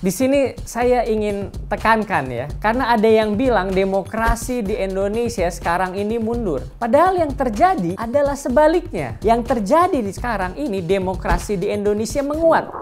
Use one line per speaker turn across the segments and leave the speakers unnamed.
Di sini saya ingin tekankan ya, karena ada yang bilang demokrasi di Indonesia sekarang ini mundur. Padahal yang terjadi adalah sebaliknya. Yang terjadi di sekarang ini demokrasi di Indonesia menguat.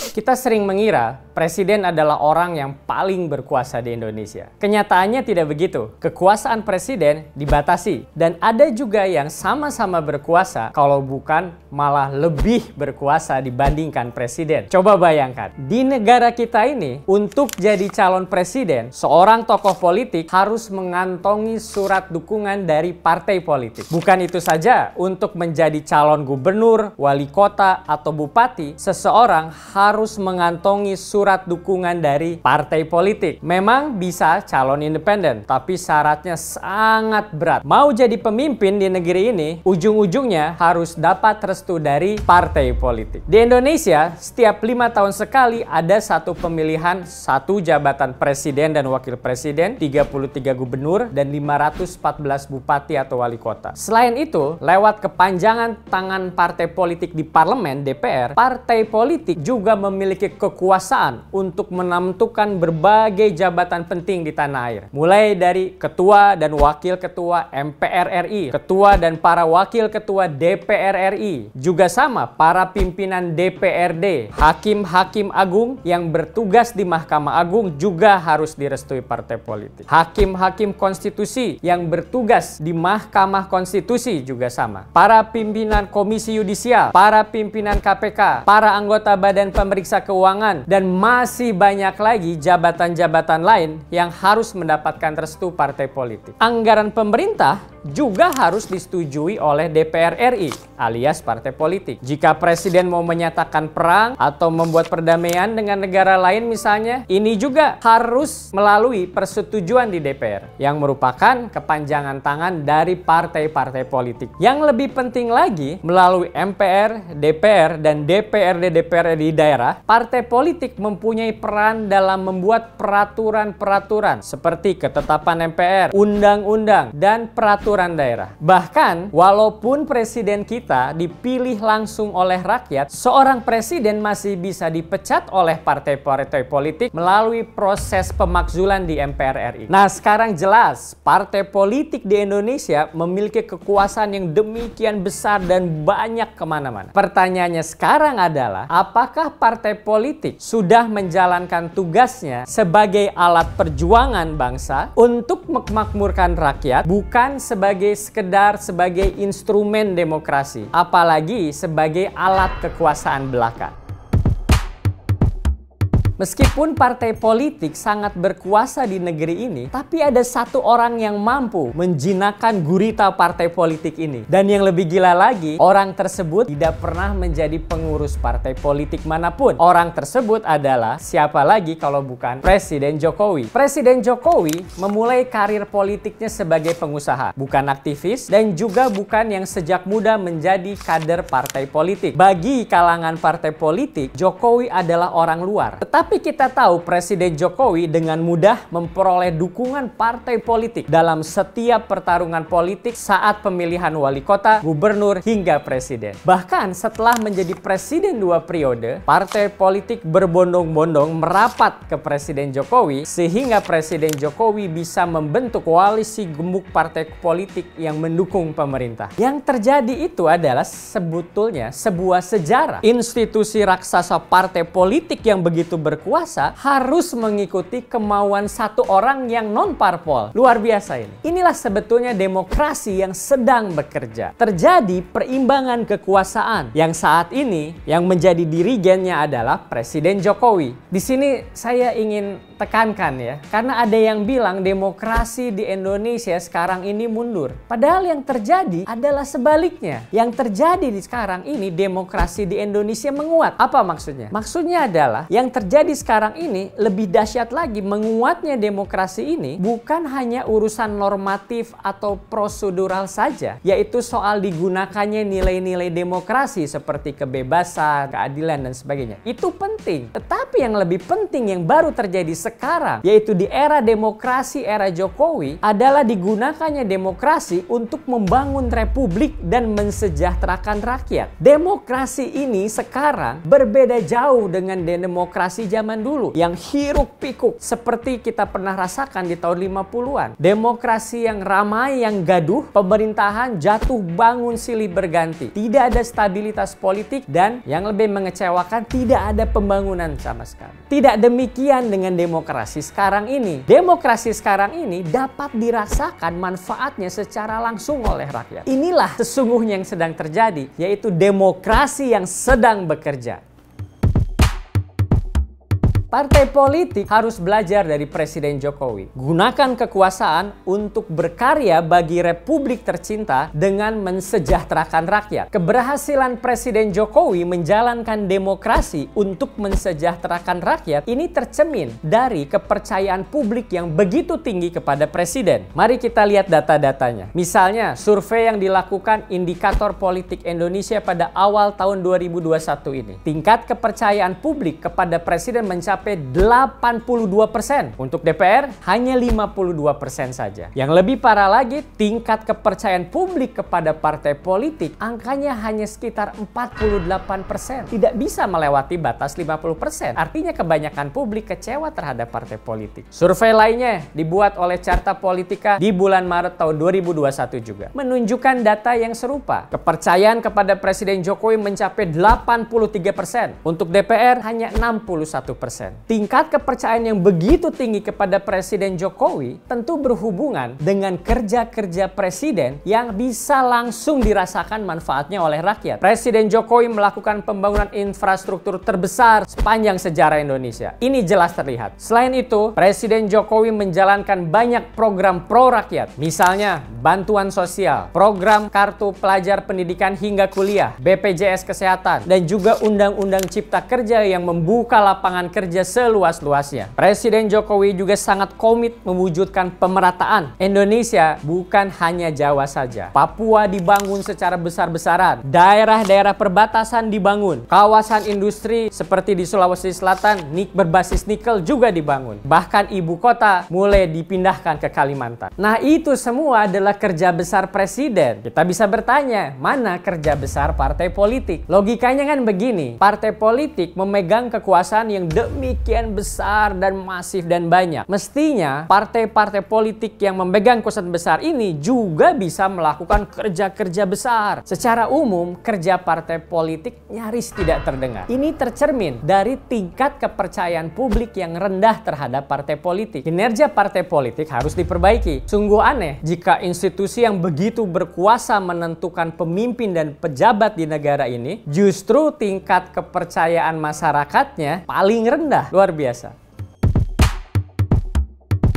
Kita sering mengira presiden adalah orang yang paling berkuasa di Indonesia. Kenyataannya tidak begitu. Kekuasaan presiden dibatasi. Dan ada juga yang sama-sama berkuasa, kalau bukan malah lebih berkuasa dibandingkan presiden. Coba bayangkan, di negara kita ini, untuk jadi calon presiden, seorang tokoh politik harus mengantongi surat dukungan dari partai politik. Bukan itu saja, untuk menjadi calon gubernur, wali kota, atau bupati, seseorang harus mengantongi surat dukungan dari partai politik. Memang bisa calon independen, tapi syaratnya sangat berat. Mau jadi pemimpin di negeri ini, ujung-ujungnya harus dapat restu dari partai politik. Di Indonesia, setiap 5 tahun sekali ada satu pemilihan, satu jabatan presiden dan wakil presiden, 33 gubernur, dan 514 bupati atau wali kota. Selain itu, lewat kepanjangan tangan partai politik di parlemen, DPR, partai politik juga memiliki kekuasaan untuk menentukan berbagai jabatan penting di tanah air. Mulai dari ketua dan wakil ketua MPR RI, ketua dan para wakil ketua DPR RI. Juga sama para pimpinan DPRD, hakim-hakim agung yang bertugas di Mahkamah Agung juga harus direstui partai politik. Hakim-hakim konstitusi yang bertugas di Mahkamah Konstitusi juga sama. Para pimpinan Komisi Yudisial, para pimpinan KPK, para anggota Badan Pemeriksa Keuangan, dan masih banyak lagi jabatan-jabatan lain yang harus mendapatkan restu partai politik. Anggaran pemerintah juga harus disetujui oleh DPR RI alias partai politik. Jika presiden mau menyatakan perang atau membuat perdamaian dengan negara lain misalnya, ini juga harus melalui persetujuan di DPR yang merupakan kepanjangan tangan dari partai-partai politik. Yang lebih penting lagi, melalui MPR, DPR, dan DPRD di daerah, partai politik mempunyai peran dalam membuat peraturan-peraturan seperti ketetapan MPR, undang-undang, dan peraturan daerah. Bahkan, walaupun presiden kita dipilih langsung oleh rakyat, seorang presiden masih bisa dipecat oleh partai-partai politik melalui proses pemakzulan di MPR RI. Nah, sekarang jelas, partai politik di Indonesia memiliki kekuasaan yang demikian besar dan banyak kemana-mana. Pertanyaannya sekarang adalah, apakah partai politik sudah menjalankan tugasnya sebagai alat perjuangan bangsa untuk memakmurkan rakyat, bukan sebagai instrumen demokrasi, apalagi sebagai alat kekuasaan belaka. Meskipun partai politik sangat berkuasa di negeri ini, tapi ada satu orang yang mampu menjinakkan gurita partai politik ini. Dan yang lebih gila lagi, orang tersebut tidak pernah menjadi pengurus partai politik manapun. Orang tersebut adalah siapa lagi kalau bukan Presiden Jokowi. Presiden Jokowi memulai karir politiknya sebagai pengusaha, bukan aktivis, dan juga bukan yang sejak muda menjadi kader partai politik. Bagi kalangan partai politik, Jokowi adalah orang luar. Tapi kita tahu Presiden Jokowi dengan mudah memperoleh dukungan partai politik dalam setiap pertarungan politik saat pemilihan wali kota, gubernur, hingga presiden. Bahkan setelah menjadi presiden 2 periode, partai politik berbondong-bondong merapat ke Presiden Jokowi sehingga Presiden Jokowi bisa membentuk koalisi gemuk partai politik yang mendukung pemerintah. Yang terjadi itu adalah sebetulnya sebuah sejarah. Institusi raksasa partai politik yang begitu berkuasa harus mengikuti kemauan satu orang yang non-parpol. Luar biasa ini. Inilah sebetulnya demokrasi yang sedang bekerja. Terjadi perimbangan kekuasaan yang saat ini yang menjadi dirigennya adalah Presiden Jokowi. Di sini saya ingin tekankan ya, karena ada yang bilang demokrasi di Indonesia sekarang ini mundur. Padahal yang terjadi adalah sebaliknya. Yang terjadi di sekarang ini demokrasi di Indonesia menguat. Apa maksudnya? Maksudnya adalah yang terjadi sekarang ini lebih dahsyat lagi. Menguatnya demokrasi ini bukan hanya urusan normatif atau prosedural saja, yaitu soal digunakannya nilai-nilai demokrasi seperti kebebasan, keadilan, dan sebagainya. Itu penting. Tetapi yang lebih penting yang baru terjadi sekarang, yaitu di era demokrasi, era Jokowi, adalah digunakannya demokrasi untuk membangun republik dan mensejahterakan rakyat. Demokrasi ini sekarang berbeda jauh dengan demokrasi zaman dulu yang hiruk pikuk seperti kita pernah rasakan di tahun 50-an. Demokrasi yang ramai, yang gaduh, pemerintahan jatuh bangun silih berganti. Tidak ada stabilitas politik dan yang lebih mengecewakan, tidak ada pembangunan sama sekali. Tidak demikian dengan demokrasi sekarang ini. Demokrasi sekarang ini dapat dirasakan manfaatnya secara langsung oleh rakyat. Inilah sesungguhnya yang sedang terjadi, yaitu demokrasi yang sedang bekerja. Partai politik harus belajar dari Presiden Jokowi. Gunakan kekuasaan untuk berkarya bagi Republik tercinta dengan mensejahterakan rakyat. Keberhasilan Presiden Jokowi menjalankan demokrasi untuk mensejahterakan rakyat ini tercermin dari kepercayaan publik yang begitu tinggi kepada Presiden. Mari kita lihat data-datanya. Misalnya, survei yang dilakukan Indikator Politik Indonesia pada awal tahun 2021 ini. Tingkat kepercayaan publik kepada Presiden mencapai 82%. Untuk DPR hanya 52% saja. Yang lebih parah lagi, tingkat kepercayaan publik kepada partai politik angkanya hanya sekitar 48%. Tidak bisa melewati batas 50%. Artinya kebanyakan publik kecewa terhadap partai politik. Survei lainnya dibuat oleh Carta Politika di bulan Maret tahun 2021 juga menunjukkan data yang serupa. Kepercayaan kepada Presiden Jokowi mencapai 83%. Untuk DPR hanya 61%. Tingkat kepercayaan yang begitu tinggi kepada Presiden Jokowi tentu berhubungan dengan kerja-kerja Presiden yang bisa langsung dirasakan manfaatnya oleh rakyat. Presiden Jokowi melakukan pembangunan infrastruktur terbesar sepanjang sejarah Indonesia. Ini jelas terlihat. Selain itu, Presiden Jokowi menjalankan banyak program pro rakyat. Misalnya, bantuan sosial, program kartu pelajar pendidikan hingga kuliah, BPJS Kesehatan, dan juga Undang-Undang Cipta Kerja yang membuka lapangan kerja seluas-luasnya. Presiden Jokowi juga sangat komit mewujudkan pemerataan. Indonesia bukan hanya Jawa saja. Papua dibangun secara besar-besaran. Daerah-daerah perbatasan dibangun. Kawasan industri seperti di Sulawesi Selatan, berbasis nikel juga dibangun. Bahkan ibu kota mulai dipindahkan ke Kalimantan. Nah, itu semua adalah kerja besar Presiden. Kita bisa bertanya, mana kerja besar partai politik? Logikanya kan begini, partai politik memegang kekuasaan yang demikian besar dan masif dan banyak. Mestinya partai-partai politik yang memegang kekuasaan besar ini juga bisa melakukan kerja-kerja besar. Secara umum, kerja partai politik nyaris tidak terdengar. Ini tercermin dari tingkat kepercayaan publik yang rendah terhadap partai politik. Kinerja partai politik harus diperbaiki. Sungguh aneh jika institusi yang begitu berkuasa menentukan pemimpin dan pejabat di negara ini, justru tingkat kepercayaan masyarakatnya paling rendah. Luar biasa.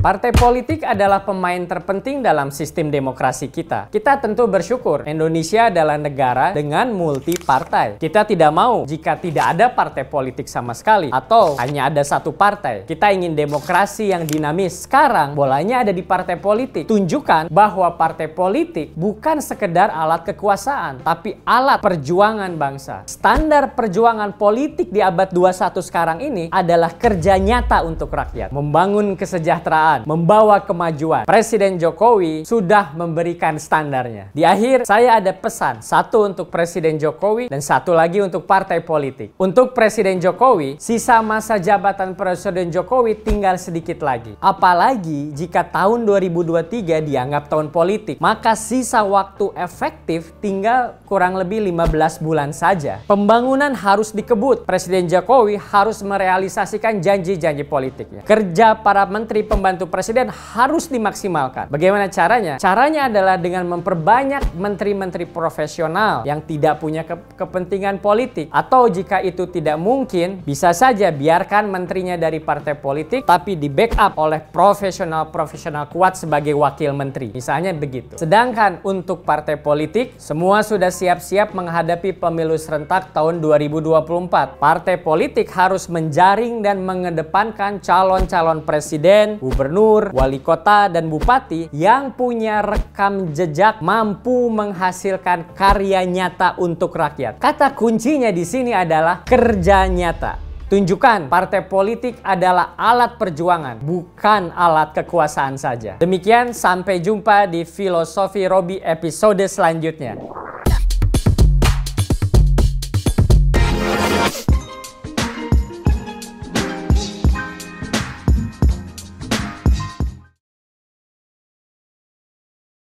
Partai politik adalah pemain terpenting dalam sistem demokrasi kita. Kita tentu bersyukur Indonesia adalah negara dengan multi partai. Kita tidak mau jika tidak ada partai politik sama sekali atau hanya ada satu partai. Kita ingin demokrasi yang dinamis. Sekarang bolanya ada di partai politik. Tunjukkan bahwa partai politik bukan sekedar alat kekuasaan, tapi alat perjuangan bangsa. Standar perjuangan politik di abad 21 sekarang ini adalah kerja nyata untuk rakyat, membangun kesejahteraan, membawa kemajuan. Presiden Jokowi sudah memberikan standarnya. Di akhir, saya ada pesan. Satu untuk Presiden Jokowi dan satu lagi untuk partai politik. Untuk Presiden Jokowi, sisa masa jabatan Presiden Jokowi tinggal sedikit lagi. Apalagi jika tahun 2023 dianggap tahun politik, maka sisa waktu efektif tinggal kurang lebih 15 bulan saja. Pembangunan harus dikebut. Presiden Jokowi harus merealisasikan janji-janji politiknya. Kerja para menteri pembantu Presiden harus dimaksimalkan. Bagaimana caranya? Caranya adalah dengan memperbanyak menteri-menteri profesional yang tidak punya kepentingan politik. Atau jika itu tidak mungkin, bisa saja biarkan menterinya dari partai politik, tapi di backup oleh profesional-profesional kuat sebagai wakil menteri. Misalnya begitu. Sedangkan untuk partai politik, semua sudah siap-siap menghadapi pemilu serentak tahun 2024. Partai politik harus menjaring dan mengedepankan calon-calon presiden, gubernur, wali kota, dan bupati yang punya rekam jejak mampu menghasilkan karya nyata untuk rakyat. Kata kuncinya di sini adalah kerja nyata. Tunjukkan partai politik adalah alat perjuangan, bukan alat kekuasaan saja. Demikian, sampai jumpa di Filosofi Robi episode selanjutnya.